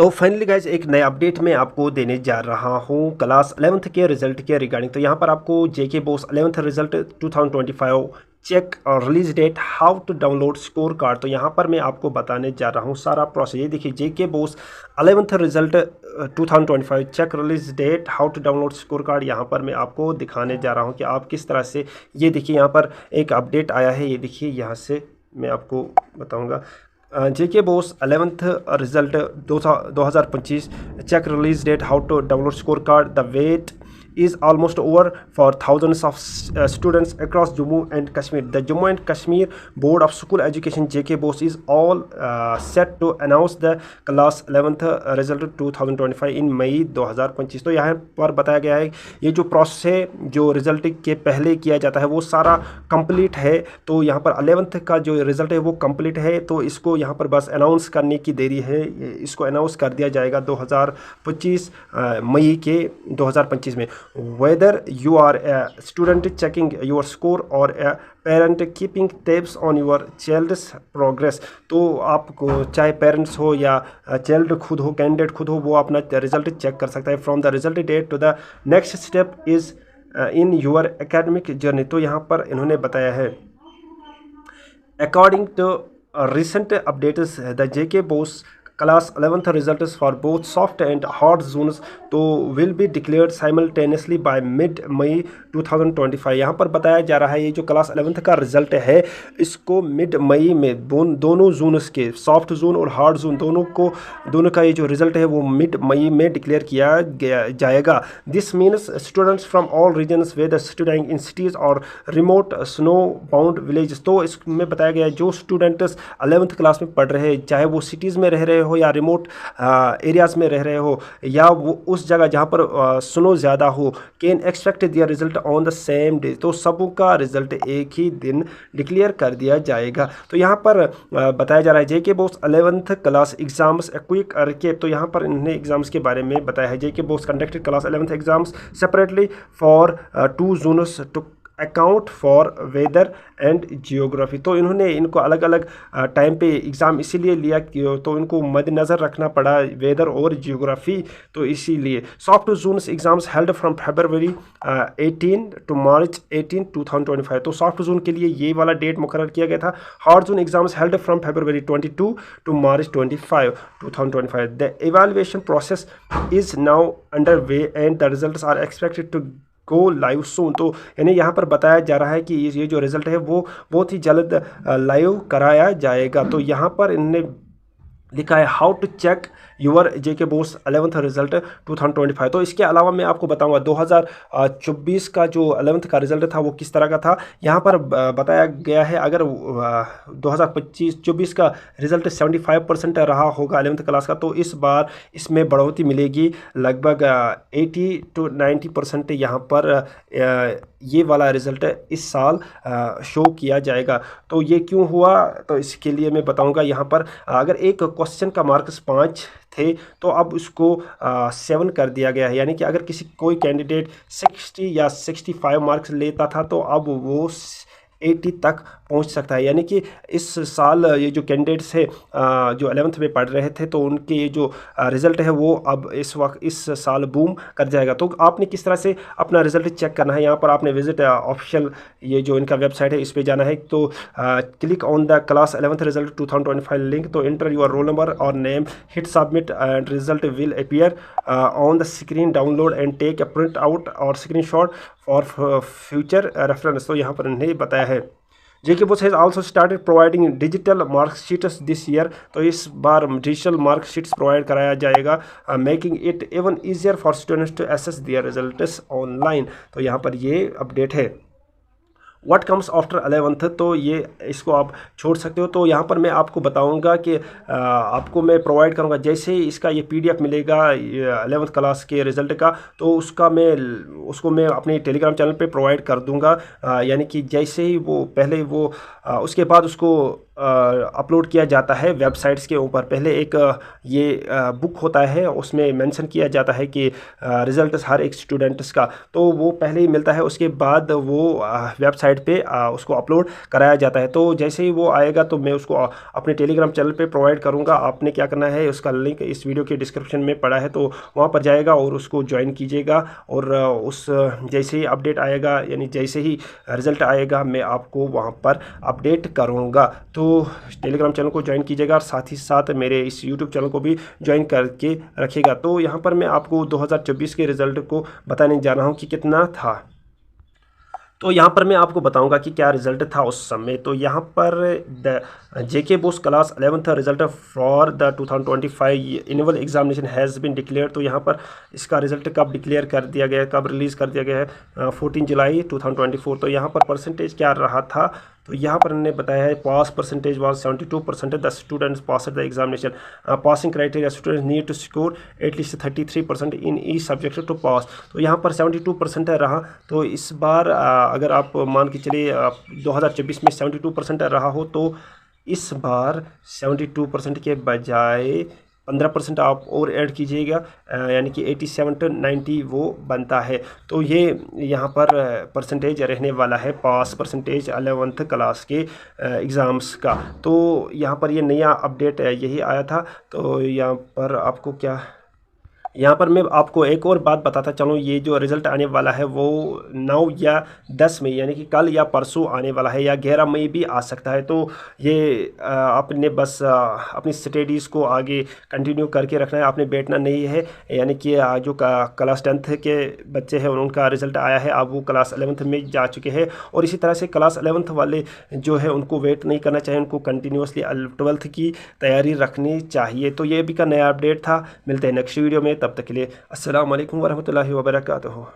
तो finally guys एक नया अपडेट मैं आपको देने जा रहा हूँ क्लास 11th के रिजल्ट के रिगार्डिंग। तो यहाँ पर आपको JK BOSE 11th result 2025 check और release date, how to download score card. तो यहाँ पर मैं आपको बताने जा रहा हूँ सारा प्रोसेस। ये देखिए JK BOSE 11th result 2025 check release date, how to download score card. यहाँ पर मैं आपको दिखाने जा रहा हूँ कि आप किस तरह से, ये देखिए यहाँ पर एक अपडेट आया है। ये देखिए यहाँ से मैं आपको बताऊँगा। JK BOSE 11th result 2025 check release date, how to download score card. The wait is almost over for thousands of students across Jammu and Kashmir. The Jammu and Kashmir Board of School Education JK Bose is all set to announce the class 11th result 2025 in मई 2025। तो यहाँ पर बताया गया है ये जो process है जो रिजल्ट के पहले किया जाता है वो सारा कंप्लीट है। तो यहाँ पर 11th का जो रिजल्ट है वो कंप्लीट है। तो इसको यहाँ पर बस अनाउंस करने की देरी है। इसको अनाउंस कर दिया जाएगा 2025 मई के 2025 में। Whether you are a student checking your score or a parent keeping tabs on your child's progress, तो आपको चाहे पेरेंट्स हो या चाइल्ड खुद हो, कैंडिडेट खुद हो, वो अपना रिजल्ट चेक कर सकता है। From the result date to the next step is in your academic journey. तो यहाँ पर इन्होंने बताया है according to recent updates the JK Bose class 11th results for both soft and hard zones तो will be declared simultaneously by mid May 2025। यहाँ पर बताया जा रहा है ये जो क्लास 11th का रिजल्ट है इसको मिड मई में दोनों जोन्स के, सॉफ्ट जोन और हार्ड जोन, दोनों का ये जो रिजल्ट है वो मिड मई में डिक्लेयर किया जाएगा। This means students from all regions whether studying in cities और रिमोट स्नो बाउंड विलेज। तो इसमें बताया गया है जो स्टूडेंट्स 11th क्लास में पढ़ रहे हैं, चाहे वो सिटीज़ में रह रहे हो या रिमोट एरियाज़ में रह रहे हो या वो उस जगह जहाँ पर स्नो ज़्यादा हो, can expect their result on the same day. तो सबों का रिजल्ट एक ही दिन डिक्लेयर कर दिया जाएगा। तो यहाँ पर बताया जा रहा है JK BOSE 11th class exams quick recap. तो यहाँ पर इन्होंने एग्जाम्स के बारे में बताया है। JK BOSE conducted class 11th exams separately for 2 zones to account for weather and geography. तो इन्होंने इनको अलग अलग टाइम पे एग्ज़ाम इसीलिए लिया कि तो इनको मद्देनज़र रखना पड़ा वेदर और जियोग्राफी। तो इसीलिए soft zones exams held from February 18 to March 18 2025। तो सॉफ्ट जोन के लिए ये वाला डेट मुकर्रर किया गया था। Hard zone exams held from February 22 to March 25 2025। The evaluation process is now under way and the results are expected to go live soon. तो यानी यहाँ पर बताया जा रहा है कि ये जो रिज़ल्ट है वो बहुत ही जल्द लाइव कराया जाएगा। तो यहाँ पर इन्होंने लिखा है how to check your JK BOSE 11th result 2025। तो इसके अलावा मैं आपको बताऊंगा 2024 का जो 11th का रिजल्ट था वो किस तरह का था। यहाँ पर बताया गया है अगर 2025-24 का रिजल्ट 75% रहा होगा 11th क्लास का, तो इस बार इसमें बढ़ोतरी मिलेगी लगभग 80 to 90%। यहाँ पर ये वाला रिज़ल्ट इस साल शो किया जाएगा। तो ये क्यों हुआ, तो इसके लिए मैं बताऊंगा। यहाँ पर अगर एक क्वेश्चन का मार्क्स 5 थे तो अब उसको 7 कर दिया गया है। यानी कि अगर कोई कैंडिडेट 60 या 65 मार्क्स लेता था तो अब वो 80 तक पहुंच सकता है। यानी कि इस साल ये जो कैंडिडेट्स है जो 11th में पढ़ रहे थे तो उनके ये जो रिज़ल्ट है वो अब इस साल बूम कर जाएगा। तो आपने किस तरह से अपना रिज़ल्ट चेक करना है, यहाँ पर आपने विजिट ऑफिशियल ये जो इनका वेबसाइट है इस पर जाना है। तो click on the class 11th result 2025 link. तो एंटर योर रोल नंबर और name, hit submit and result will appear on the screen. Download and take a print out और screen shot for future reference. तो यहाँ पर इन्हें बताया है JK BOSE has also started providing digital marksheets this year. तो इस बार डिजिटल मार्कशीट्स प्रोवाइड कराया जाएगा, making it even easier for students to access their results online. तो यहाँ पर ये अपडेट है। व्हाट कम्स आफ्टर 11th, तो ये इसको आप छोड़ सकते हो। तो यहाँ पर मैं आपको बताऊंगा कि आपको मैं प्रोवाइड करूँगा जैसे ही इसका ये PDF मिलेगा 11th क्लास के रिज़ल्ट का, तो उसको मैं अपने टेलीग्राम चैनल पे प्रोवाइड कर दूँगा। यानी कि जैसे ही वो पहले वो उसके बाद उसको अपलोड किया जाता है वेबसाइट्स के ऊपर। पहले एक ये बुक होता है, उसमें मेंशन किया जाता है कि रिजल्ट्स हर एक स्टूडेंट्स का, तो वो पहले ही मिलता है, उसके बाद वो वेबसाइट पे उसको अपलोड कराया जाता है। तो जैसे ही वो आएगा तो मैं उसको अपने टेलीग्राम चैनल पे प्रोवाइड करूँगा। आपने क्या करना है, उसका लिंक इस वीडियो के डिस्क्रिप्शन में पड़ा है, तो वहाँ पर जाएगा और उसको ज्वाइन कीजिएगा। और उस जैसे ही अपडेट आएगा, यानी जैसे ही रिज़ल्ट आएगा, मैं आपको वहाँ पर अपडेट करूँगा। तो टेलीग्राम चैनल को ज्वाइन कीजिएगा और साथ ही साथ मेरे इस यूट्यूब चैनल को भी ज्वाइन करके रखिएगा। तो यहाँ पर मैं आपको 2024 के रिज़ल्ट को बताने जा रहा हूँ कि कितना था। तो यहाँ पर मैं आपको बताऊंगा कि क्या रिज़ल्ट था उस समय। तो यहाँ पर the JK BOSE class 11th result for the 2025 annual examination has been declare. तो यहाँ पर इसका रिज़ल्ट कब डिक्लेयर कर दिया गया है, कब रिलीज़ कर दिया गया है, 14 जुलाई 2024। तो यहाँ पर परसेंटेज क्या रहा था, तो यहाँ पर इन्होंने बताया है pass percentage was 72%। The students pass the examination. Passing criteria students need to score at least 33% in each subject to pass. तो यहाँ पर 72% रहा। तो इस बार अगर आप मान के चलिए 2024 में 72% रहा हो, तो इस बार 72% के बजाय 15% आप और ऐड कीजिएगा, यानी कि 87 to 90 वो बनता है। तो ये यहाँ पर परसेंटेज रहने वाला है, पास परसेंटेज 11th क्लास के एग्ज़ाम्स का। तो यहाँ पर ये नया अपडेट यही आया था। तो यहाँ पर आपको क्या, यहाँ पर मैं आपको एक और बात बताता चलूँ, ये जो रिज़ल्ट आने वाला है वो 9 या 10 मई, यानी कि कल या परसों आने वाला है, या 11 मई भी आ सकता है। तो ये आपने बस अपनी स्टडीज़ को आगे कंटिन्यू करके रखना है, आपने बैठना नहीं है। यानी कि जो क्लास 10th के बच्चे हैं उनका रिज़ल्ट आया है, अब वो क्लास 11th में जा चुके हैं, और इसी तरह से क्लास 11th वाले जो है उनको वेट नहीं करना चाहिए, उनको कंटिन्यूसली 12th की तैयारी रखनी चाहिए। तो ये भी का नया अपडेट था। मिलते हैं नेक्स्ट वीडियो में, तब तक के लिए अस्सलाम वालेकुम वरहमतुल्लाहि वबरकातुहू।